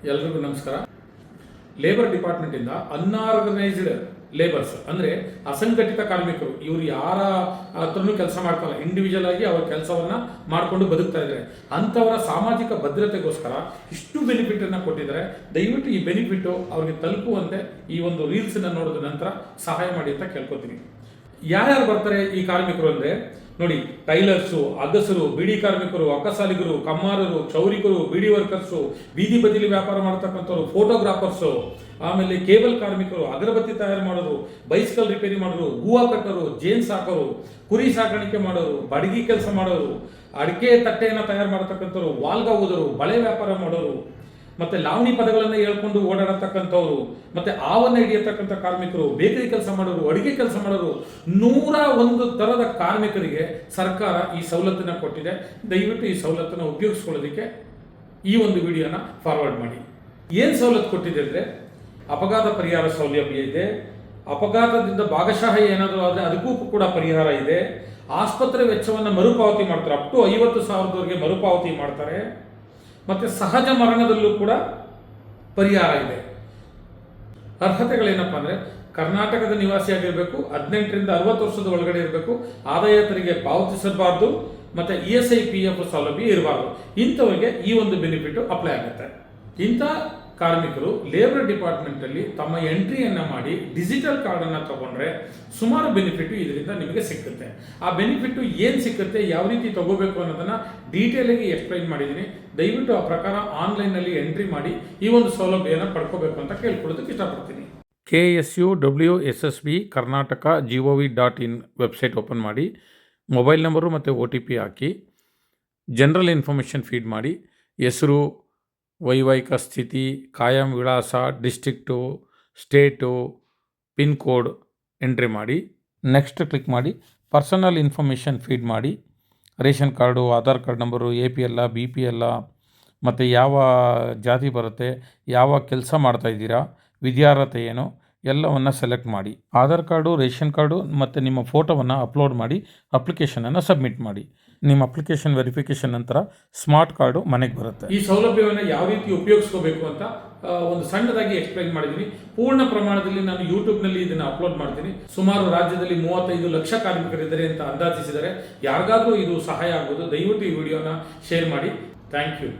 ಎಲ್ರಿಗೂ ನಮಸ್ಕಾರ. Labour ಡಿಪಾರ್ಟ್ಮೆಂಟಿಂದ unorganised labours ಅಂದರೆ ಅಸಂಘಟಿತ ಕಾರ್ಮಿಕರು, ಇವರು ಯಾರ ಹತ್ರನೂ ಕೆಲಸ ಮಾಡ್ತಾರಲ್ಲ, ಇಂಡಿವಿಜುವಲ್ ಆಗಿ ಅವರ ಕೆಲಸವನ್ನು ಮಾಡಿಕೊಂಡು ಬದುಕ್ತಾ ಇದ್ದಾರೆ. ಅಂಥವರ ಸಾಮಾಜಿಕ ಭದ್ರತೆಗೋಸ್ಕರ ಇಷ್ಟು ಬೆನಿಫಿಟನ್ನು ಕೊಟ್ಟಿದ್ದಾರೆ. ದಯವಿಟ್ಟು ಈ ಬೆನಿಫಿಟ್ಟು ಅವ್ರಿಗೆ ತಲುಪುವಂತೆ ಈ ಒಂದು ರೀಲ್ಸನ್ನು ನೋಡಿದ ನಂತರ ಸಹಾಯ ಮಾಡಿ ಅಂತ ಕೇಳ್ಕೊತೀನಿ. ಯಾರ್ಯಾರು ಬರ್ತಾರೆ ಈ ಕಾರ್ಮಿಕರು ಅಂದರೆ ನೋಡಿ, ಟೈಲರ್ಸು, ಅಗಸರು, ಬಿಡಿ ಕಾರ್ಮಿಕರು, ಅಕ್ಕಸಾಲಿಗರು, ಕಮ್ಮಾರರು, ಕ್ಷೌರಿಕರು, ಬಿಡಿ ವರ್ಕರ್ಸು, ಬೀದಿ ಬದಿಲಿ ವ್ಯಾಪಾರ ಮಾಡ್ತಕ್ಕಂಥವ್ರು, ಫೋಟೋಗ್ರಾಫರ್ಸು, ಆಮೇಲೆ ಕೇಬಲ್ ಕಾರ್ಮಿಕರು, ಅಗರಬತ್ತಿ ತಯಾರು ಮಾಡೋರು, ಬೈಸ್ಕಲ್ ರಿಪೇರಿ ಮಾಡೋರು, ಹೂವು ಕಟ್ಟೋರು, ಜೇನ್ ಸಾಕೋರು, ಕುರಿ ಸಾಕಾಣಿಕೆ ಮಾಡೋರು, ಬಡಗಿ ಕೆಲಸ ಮಾಡೋರು, ಅಡಿಕೆ ತಟ್ಟೆಯನ್ನು ತಯಾರು ಮಾಡತಕ್ಕಂಥವ್ರು, ವಾಲ್ಗ ಓದೋರು, ಬಳೆ ವ್ಯಾಪಾರ ಮಾಡೋರು, ಮತ್ತೆ ಲಾವಣಿ ಪದಗಳನ್ನು ಹೇಳ್ಕೊಂಡು ಓಡಾಡತಕ್ಕಂಥವ್ರು, ಮತ್ತೆ ಆವನ್ನ ಹಿಡಿಯತಕ್ಕಂಥ ಕಾರ್ಮಿಕರು, ಬೇಕರಿ ಕೆಲಸ ಮಾಡೋರು, ಅಡುಗೆ ಕೆಲಸ ಮಾಡೋರು, 101 ಥರದ ಕಾರ್ಮಿಕರಿಗೆ ಸರ್ಕಾರ ಈ ಸವಲತ್ತನ್ನು ಕೊಟ್ಟಿದೆ. ದಯವಿಟ್ಟು ಈ ಸವಲತ್ತನ್ನು ಉಪಯೋಗಿಸ್ಕೊಳ್ಳೋದಕ್ಕೆ ಈ ಒಂದು ವಿಡಿಯೋನ ಫಾರ್ವರ್ಡ್ ಮಾಡಿ. ಏನು ಸವಲತ್ತು ಕೊಟ್ಟಿದೆ ಅಂದರೆ, ಅಪಘಾತ ಪರಿಹಾರ ಸೌಲಭ್ಯ ಇದೆ, ಅಪಘಾತದಿಂದ ಭಾಗಶಃ ಏನಾದರೂ ಆದರೆ ಅದಕ್ಕೂ ಕೂಡ ಪರಿಹಾರ ಇದೆ, ಆಸ್ಪತ್ರೆ ವೆಚ್ಚವನ್ನು ಮರುಪಾವತಿ ಮಾಡ್ತಾರೆ, ಅಪ್ ಟು 50,000ವರೆಗೆ ಮರುಪಾವತಿ ಮಾಡ್ತಾರೆ, ಮತ್ತು ಸಹಜ ಮರಣದಲ್ಲೂ ಕೂಡ ಪರಿಹಾರ ಇದೆ. ಅರ್ಹತೆಗಳೇನಪ್ಪ ಅಂದರೆ, ಕರ್ನಾಟಕದ ನಿವಾಸಿಯಾಗಿರಬೇಕು, 18ರಿಂದ 60 ವರ್ಷದ ಒಳಗಡೆ ಇರಬೇಕು, ಆದಾಯ ತೆರಿಗೆ ಪಾವತಿಸಬಾರ್ದು, ಮತ್ತು ESI PF ಸೌಲಭ್ಯ ಇರಬಾರ್ದು. ಇಂಥವರಿಗೆ ಈ ಒಂದು ಬೆನಿಫಿಟ್ ಅಪ್ಲೈ ಆಗುತ್ತೆ. ಇಂಥ ಕಾರ್ಮಿಕರು ಲೇಬರ್ ಡಿಪಾರ್ಟ್ಮೆಂಟಲ್ಲಿ ತಮ್ಮ ಎಂಟ್ರಿಯನ್ನು ಮಾಡಿ ಡಿಜಿಟಲ್ ಕಾರ್ಡನ್ನು ತಗೊಂಡ್ರೆ ಸುಮಾರು ಬೆನಿಫಿಟ್ಟು ಇದರಿಂದ ನಿಮಗೆ ಸಿಕ್ಕುತ್ತೆ. ಆ ಬೆನಿಫಿಟ್ಟು ಏನು ಸಿಕ್ಕುತ್ತೆ, ಯಾವ ರೀತಿ ತಗೋಬೇಕು ಅನ್ನೋದನ್ನು ಡೀಟೇಲಾಗಿ ಎಕ್ಸ್ಪ್ಲೈನ್ ಮಾಡಿದ್ದೀನಿ. ದಯವಿಟ್ಟು ಆ ಪ್ರಕಾರ ಆನ್ಲೈನಲ್ಲಿ ಎಂಟ್ರಿ ಮಾಡಿ ಈ ಒಂದು ಸೌಲಭ್ಯನ ಪಡ್ಕೋಬೇಕು ಅಂತ ಕೇಳ್ಕೊಳ್ಳೋದಕ್ಕೆ ಇಷ್ಟಪಡ್ತೀನಿ. KSUWSSB Karnataka gov.in website open ಮಾಡಿ, ಮೊಬೈಲ್ ನಂಬರು ಮತ್ತು OTP ಹಾಕಿ, ಜನರಲ್ ಇನ್ಫಾರ್ಮೇಷನ್ ಫೀಡ್ ಮಾಡಿ, ಹೆಸರು, ವೈವಾಹಿಕ ಸ್ಥಿತಿ, ಕಾಯಂ ವಿಳಾಸ, district, state, pin code entry ಮಾಡಿ, ನೆಕ್ಸ್ಟ್ ಕ್ಲಿಕ್ ಮಾಡಿ, ಪರ್ಸನಲ್ ಇನ್ಫಾರ್ಮೇಷನ್ ಫೀಡ್ ಮಾಡಿ, ration card, Aadhaar card number, APL, BPL, ಮತ್ತು ಯಾವ ಜಾತಿ ಬರುತ್ತೆ, ಯಾವ ಕೆಲಸ ಮಾಡ್ತಾಯಿದ್ದೀರಾ, ವಿದ್ಯಾರ್ಹತೆ ಏನು, ಎಲ್ಲವನ್ನು ಸೆಲೆಕ್ಟ್ ಮಾಡಿ. ಆಧಾರ್ ಕಾರ್ಡು, ರೇಷನ್ ಕಾರ್ಡು ಮತ್ತು ನಿಮ್ಮ ಫೋಟೋವನ್ನು ಅಪ್ಲೋಡ್ ಮಾಡಿ ಅಪ್ಲಿಕೇಶನನ್ನು ಸಬ್ಮಿಟ್ ಮಾಡಿ. ನಿಮ್ಮ ಅಪ್ಲಿಕೇಶನ್ ವೆರಿಫಿಕೇಷನ್ ನಂತರ ಸ್ಮಾರ್ಟ್ ಕಾರ್ಡು ಮನೆಗೆ ಬರುತ್ತೆ. ಈ ಸೌಲಭ್ಯವನ್ನು ಯಾವ ರೀತಿ ಉಪಯೋಗಿಸ್ಕೋಬೇಕು ಅಂತ ಒಂದು ಸಣ್ಣದಾಗಿ ಎಕ್ಸ್ಪ್ಲೈನ್ ಮಾಡಿದ್ದೀನಿ. ಪೂರ್ಣ ಪ್ರಮಾಣದಲ್ಲಿ ನಾನು ಯೂಟ್ಯೂಬ್ನಲ್ಲಿ ಇದನ್ನು ಅಪ್ಲೋಡ್ ಮಾಡ್ತೀನಿ. ಸುಮಾರು ರಾಜ್ಯದಲ್ಲಿ 35 ಲಕ್ಷ ಕಾರ್ಮಿಕರಿದ್ದಾರೆ ಅಂತ ಅಂದಾಜಿಸಿದರೆ, ಯಾರಿಗಾದರೂ ಇದು ಸಹಾಯ ಆಗ್ಬೋದು. ದಯವಿಟ್ಟು ಈ ವಿಡಿಯೋನ ಶೇರ್ ಮಾಡಿ. Thank you.